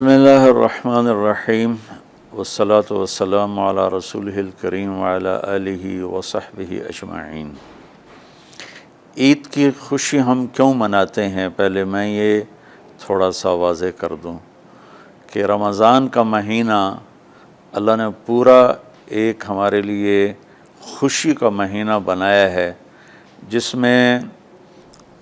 بسم اللہ الرحمن الرحیم والصلاة والسلام علی رسولہ الکریم وعلی آلہ وصحبہ اجمعین۔ عید کی خوشی ہم کیوں مناتے ہیں؟ پہلے میں یہ تھوڑا سا واضح کر دوں کہ رمضان کا مہینہ اللہ نے پورا ایک ہمارے لیے خوشی کا مہینہ بنایا ہے، جس میں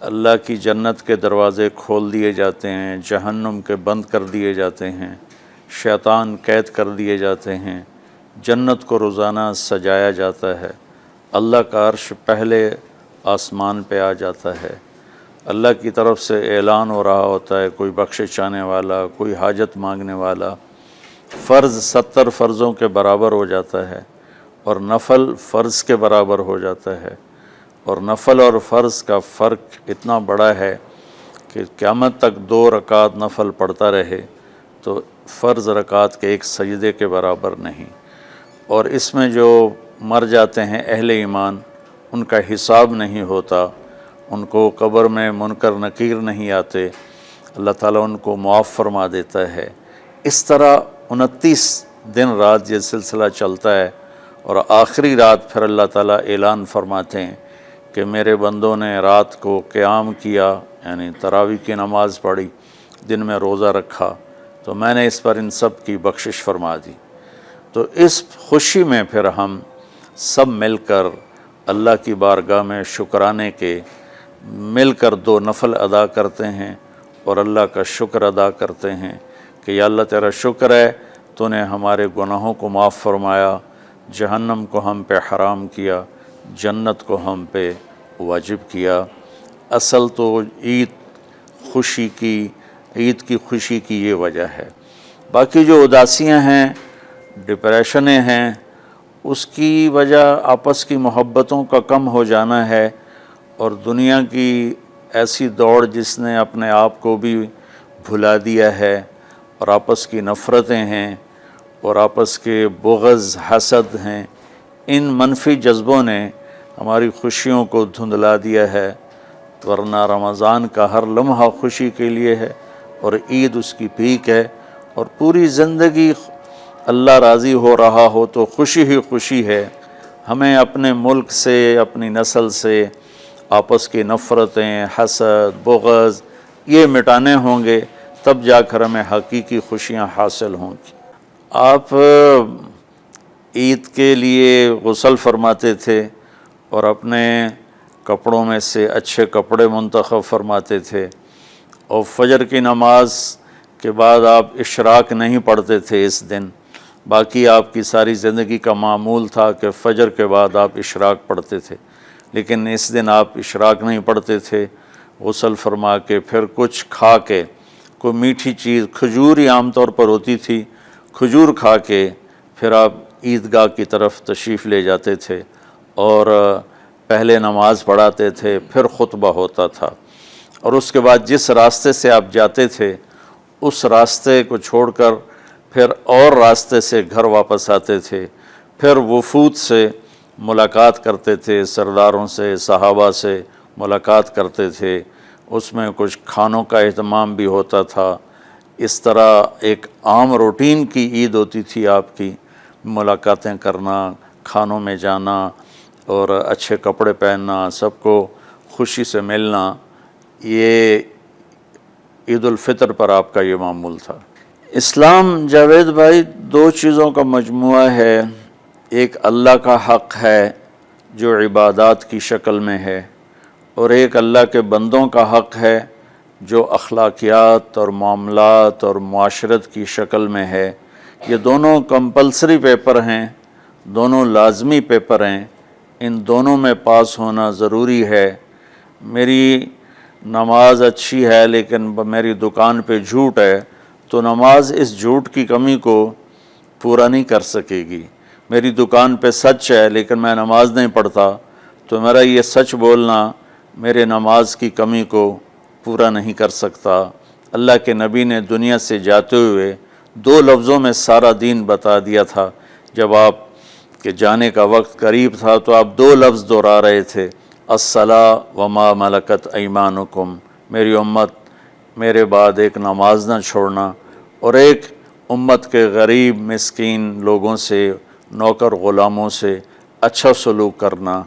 اللہ کی جنت کے دروازے کھول دیے جاتے ہیں، جہنم کے بند کر دیے جاتے ہیں، شیطان قید کر دیے جاتے ہیں، جنت کو روزانہ سجایا جاتا ہے، اللہ کا عرش پہلے آسمان پہ آ جاتا ہے، اللہ کی طرف سے اعلان ہو رہا ہوتا ہے، کوئی بخشش چاہنے والا، کوئی حاجت مانگنے والا، فرض 70 فرضوں کے برابر ہو جاتا ہے اور نفل فرض کے برابر ہو جاتا ہے، اور نفل اور فرض کا فرق اتنا بڑا ہے کہ قیامت تک 2 رکعت نفل پڑھتا رہے تو فرض رکعت کے ایک سجدے کے برابر نہیں۔ اور اس میں جو مر جاتے ہیں اہل ایمان، ان کا حساب نہیں ہوتا، ان کو قبر میں منکر نکیر نہیں آتے، اللہ تعالیٰ ان کو معاف فرما دیتا ہے۔ اس طرح 29 دن رات یہ سلسلہ چلتا ہے، اور آخری رات پھر اللہ تعالیٰ اعلان فرماتے ہیں کہ میرے بندوں نے رات کو قیام کیا، یعنی تراویح کی نماز پڑھی، دن میں روزہ رکھا، تو میں نے اس پر ان سب کی بخشش فرما دی۔ تو اس خوشی میں پھر ہم سب مل کر اللہ کی بارگاہ میں شکرانے کے مل کر 2 نفل ادا کرتے ہیں اور اللہ کا شکر ادا کرتے ہیں کہ یا اللہ تیرا شکر ہے، تو نے ہمارے گناہوں کو معاف فرمایا، جہنم کو ہم پہ حرام کیا، جنت کو ہم پہ واجب کیا۔ اصل تو عید کی خوشی کی یہ وجہ ہے۔ باقی جو اداسیاں ہیں، ڈپریشنیں ہیں، اس کی وجہ آپس کی محبتوں کا کم ہو جانا ہے، اور دنیا کی ایسی دوڑ جس نے اپنے آپ کو بھی بھلا دیا ہے، اور آپس کی نفرتیں ہیں، اور آپس کے بغض حسد ہیں، ان منفی جذبوں نے ہماری خوشیوں کو دھندلا دیا ہے، ورنہ رمضان کا ہر لمحہ خوشی کے لیے ہے، اور عید اس کی پیک ہے، اور پوری زندگی اللہ راضی ہو رہا ہو تو خوشی ہی خوشی ہے۔ ہمیں اپنے ملک سے، اپنی نسل سے آپس کی نفرتیں، حسد، بغض یہ مٹانے ہوں گے، تب جا کر ہمیں حقیقی خوشیاں حاصل ہوں گی۔ آپ عید کے لیے غسل فرماتے تھے اور اپنے کپڑوں میں سے اچھے کپڑے منتخب فرماتے تھے، اور فجر کی نماز کے بعد آپ اشراق نہیں پڑھتے تھے اس دن۔ باقی آپ کی ساری زندگی کا معمول تھا کہ فجر کے بعد آپ اشراق پڑھتے تھے، لیکن اس دن آپ اشراق نہیں پڑھتے تھے۔ غسل فرما کے پھر کچھ کھا کے، کوئی میٹھی چیز، کھجور ہی عام طور پر ہوتی تھی، کھجور کھا کے پھر آپ عیدگاہ کی طرف تشریف لے جاتے تھے، اور پہلے نماز پڑھاتے تھے، پھر خطبہ ہوتا تھا، اور اس کے بعد جس راستے سے آپ جاتے تھے اس راستے کو چھوڑ کر پھر اور راستے سے گھر واپس آتے تھے، پھر وفود سے ملاقات کرتے تھے، سرداروں سے، صحابہ سے ملاقات کرتے تھے، اس میں کچھ کھانوں کا اہتمام بھی ہوتا تھا۔ اس طرح ایک عام روٹین کی عید ہوتی تھی آپ کی، ملاقاتیں کرنا، کھانوں میں جانا، اور اچھے کپڑے پہننا، سب کو خوشی سے ملنا۔ یہ عید الفطر پر آپ کا یہ معمول تھا۔ اسلام جاوید بھائی 2 چیزوں کا مجموعہ ہے، ایک اللہ کا حق ہے جو عبادات کی شکل میں ہے، اور ایک اللہ کے بندوں کا حق ہے جو اخلاقیات اور معاملات اور معاشرت کی شکل میں ہے۔ یہ دونوں کمپلسری پیپر ہیں، دونوں لازمی پیپر ہیں، ان دونوں میں پاس ہونا ضروری ہے۔ میری نماز اچھی ہے لیکن میری دکان پہ جھوٹ ہے، تو نماز اس جھوٹ کی کمی کو پورا نہیں کر سکے گی۔ میری دکان پہ سچ ہے لیکن میں نماز نہیں پڑھتا، تو میرا یہ سچ بولنا میرے نماز کی کمی کو پورا نہیں کر سکتا۔ اللہ کے نبی نے دنیا سے جاتے ہوئے 2 لفظوں میں سارا دین بتا دیا تھا۔ جب آپ کے جانے کا وقت قریب تھا تو آپ 2 لفظ دہرا رہے تھے، الصلاۃ وما ملکت ایمانکم، میری امت میرے بعد ایک نماز نہ چھوڑنا، اور ایک امت کے غریب مسکین لوگوں سے، نوکر غلاموں سے اچھا سلوک کرنا،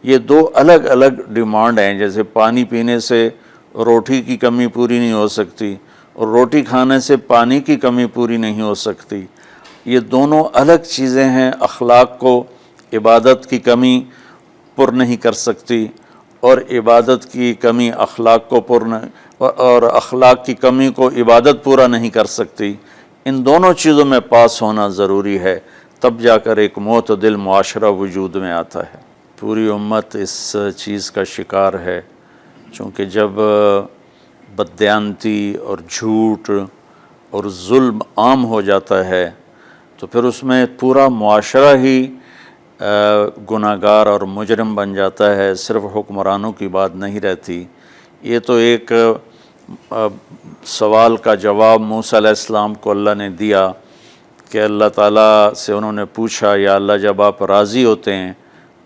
یہ دو الگ الگ ڈیمانڈ ہیں۔ جیسے پانی پینے سے روٹی کی کمی پوری نہیں ہو سکتی اور روٹی کھانے سے پانی کی کمی پوری نہیں ہو سکتی، یہ دونوں الگ چیزیں ہیں۔ اخلاق کو عبادت کی کمی پر نہیں کر سکتی، اور عبادت کی کمی اخلاق کو اور اخلاق کی کمی کو عبادت پورا نہیں کر سکتی۔ ان دونوں چیزوں میں پاس ہونا ضروری ہے، تب جا کر ایک معتدل معاشرہ وجود میں آتا ہے۔ پوری امت اس چیز کا شکار ہے، چونکہ جب بددیانتی اور جھوٹ اور ظلم عام ہو جاتا ہے تو پھر اس میں پورا معاشرہ ہی گناہ گار اور مجرم بن جاتا ہے، صرف حکمرانوں کی بات نہیں رہتی۔ یہ تو ایک سوال کا جواب موسیٰ علیہ السلام کو اللہ نے دیا کہ اللہ تعالیٰ سے انہوں نے پوچھا، یا اللہ جب آپ راضی ہوتے ہیں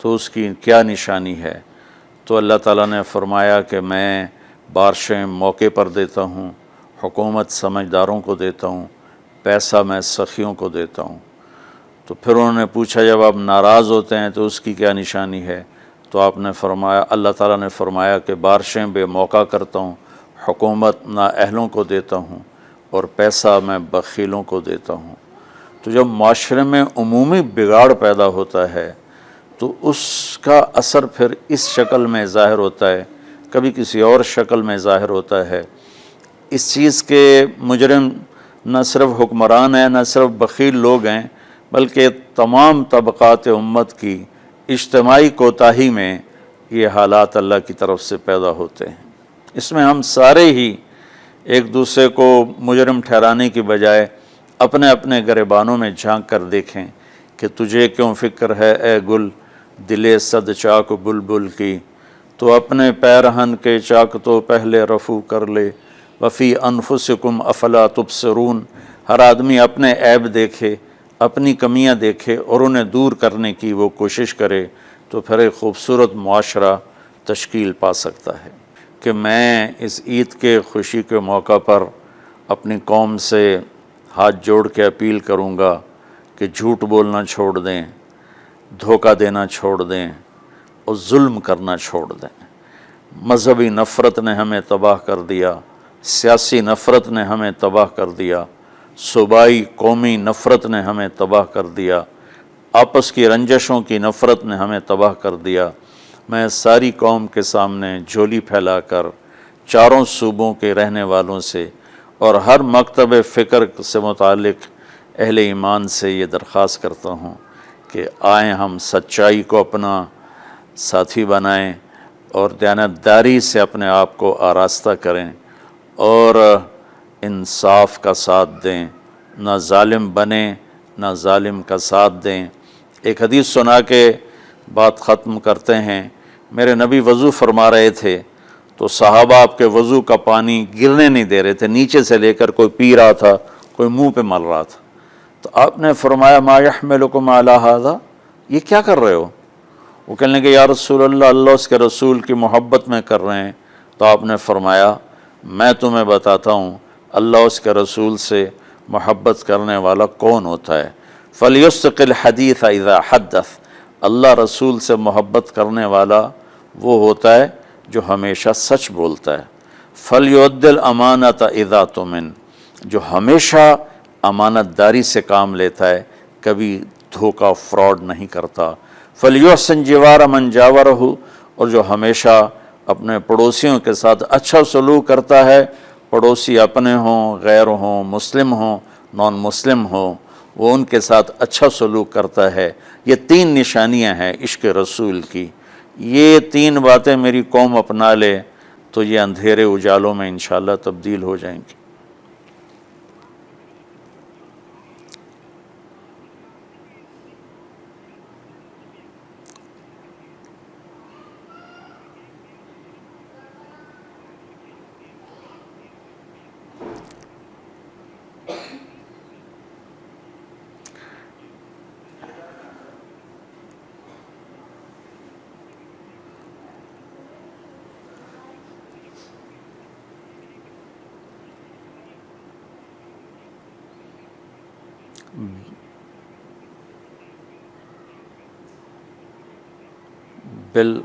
تو اس کی کیا نشانی ہے؟ تو اللہ تعالیٰ نے فرمایا کہ میں بارشیں موقع پر دیتا ہوں، حکومت سمجھداروں کو دیتا ہوں، پیسہ میں سخیوں کو دیتا ہوں۔ تو پھر انہوں نے پوچھا جب آپ ناراض ہوتے ہیں تو اس کی کیا نشانی ہے؟ تو آپ نے فرمایا، اللہ تعالیٰ نے فرمایا کہ بارشیں بے موقع کرتا ہوں، حکومت نااہلوں کو دیتا ہوں، اور پیسہ میں بخیلوں کو دیتا ہوں۔ تو جب معاشرے میں عمومی بگاڑ پیدا ہوتا ہے تو اس کا اثر پھر اس شکل میں ظاہر ہوتا ہے، کبھی کسی اور شکل میں ظاہر ہوتا ہے۔ اس چیز کے مجرم نہ صرف حکمران ہیں، نہ صرف بخیل لوگ ہیں، بلکہ تمام طبقات امت کی اجتماعی کوتاہی میں یہ حالات اللہ کی طرف سے پیدا ہوتے ہیں۔ اس میں ہم سارے ہی ایک دوسرے کو مجرم ٹھہرانے کی بجائے اپنے اپنے گریبانوں میں جھانک کر دیکھیں کہ تجھے کیوں فکر ہے اے گل دلِ صد چاک بلبل کی، تو اپنے پیرہن کے چاک تو پہلے رفو کر لے، وفی انفسکم افلا تبصرون۔ ہر آدمی اپنے عیب دیکھے، اپنی کمیاں دیکھے اور انہیں دور کرنے کی وہ کوشش کرے، تو پھر ایک خوبصورت معاشرہ تشکیل پا سکتا ہے۔ کہ میں اس عید کے خوشی کے موقع پر اپنی قوم سے ہاتھ جوڑ کے اپیل کروں گا کہ جھوٹ بولنا چھوڑ دیں، دھوکہ دینا چھوڑ دیں اور ظلم کرنا چھوڑ دیں۔ مذہبی نفرت نے ہمیں تباہ کر دیا، سیاسی نفرت نے ہمیں تباہ کر دیا، صوبائی قومی نفرت نے ہمیں تباہ کر دیا، آپس کی رنجشوں کی نفرت نے ہمیں تباہ کر دیا۔ میں ساری قوم کے سامنے جھولی پھیلا کر چاروں صوبوں کے رہنے والوں سے اور ہر مکتب فکر سے متعلق اہل ایمان سے یہ درخواست کرتا ہوں کہ آئیں ہم سچائی کو اپنا ساتھی بنائیں اور دیانتداری سے اپنے آپ کو آراستہ کریں اور انصاف کا ساتھ دیں، نہ ظالم بنیں نہ ظالم کا ساتھ دیں۔ ایک حدیث سنا کے بات ختم کرتے ہیں۔ میرے نبی وضو فرما رہے تھے تو صحابہ آپ کے وضو کا پانی گرنے نہیں دے رہے تھے، نیچے سے لے کر کوئی پی رہا تھا، کوئی منہ پہ مل رہا تھا۔ تو آپ نے فرمایا ما یحملکم علی ھذا، یہ کیا کر رہے ہو؟ وہ کہنے لگے یا رسول اللہ، اللہ اس کے رسول کی محبت میں کر رہے ہیں۔ تو آپ نے فرمایا میں تمہیں بتاتا ہوں اللہ اس کے رسول سے محبت کرنے والا کون ہوتا ہے۔ فَلْيُسْتِقِ الْحَدِيثَ اِذَا حَدَّثَ، اللہ رسول سے محبت کرنے والا وہ ہوتا ہے جو ہمیشہ سچ بولتا ہے۔ فَلْيُؤَدِّ الْأَمَانَةَ اِذَا تُؤْمِنَ، جو ہمیشہ امانت داری سے کام لیتا ہے، کبھی دھوکہ فراڈ نہیں کرتا۔ فَلْيُحْسِنْ جِوَارَ مَنْ جَاوَرَهُ، اور جو ہمیشہ اپنے پڑوسیوں کے ساتھ اچھا سلوک کرتا ہے، پڑوسی اپنے ہوں، غیر ہوں، مسلم ہوں، نان مسلم ہوں، وہ ان کے ساتھ اچھا سلوک کرتا ہے۔ یہ تین نشانیاں ہیں عشق رسول کی۔ یہ تین باتیں میری قوم اپنا لے تو یہ اندھیرے اجالوں میں انشاءاللہ تبدیل ہو جائیں گی۔ بل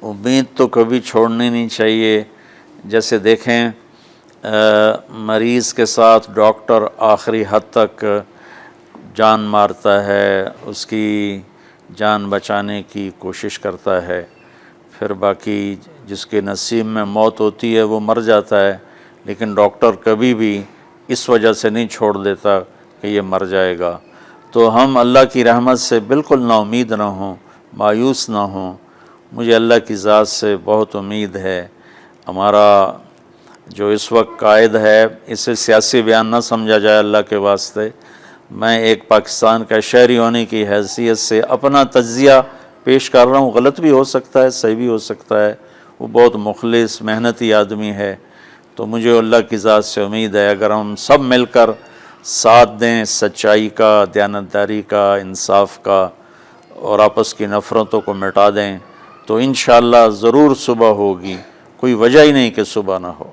امید تو کبھی چھوڑنی نہیں چاہیے. جیسے دیکھیں مریض کے ساتھ ڈاکٹر آخری حد تک جان مارتا ہے، اس کی جان بچانے کی کوشش کرتا ہے، پھر باقی جس کے نصیب میں موت ہوتی ہے وہ مر جاتا ہے، لیکن ڈاکٹر کبھی بھی اس وجہ سے نہیں چھوڑ دیتا کہ یہ مر جائے گا. تو ہم اللہ کی رحمت سے بالکل نا امید نہ ہوں، مایوس نہ ہوں. مجھے اللہ کی ذات سے بہت امید ہے. ہمارا جو اس وقت قائد ہے، اسے سیاسی بیان نہ سمجھا جائے اللہ کے واسطے. میں ایک پاکستان کا شہری ہونے کی حیثیت سے اپنا تجزیہ پیش کر رہا ہوں. غلط بھی ہو سکتا ہے، صحیح بھی ہو سکتا ہے. وہ بہت مخلص محنتی آدمی ہے. تو مجھے اللہ کی ذات سے امید ہے اگر ہم سب مل کر ساتھ دیں سچائی کا، دیانتداری کا، انصاف کا، اور آپس کی نفرتوں کو مٹا دیں، تو انشاءاللہ ضرور صبح ہوگی. کوئی وجہ ہی نہیں کہ صبح نہ ہو.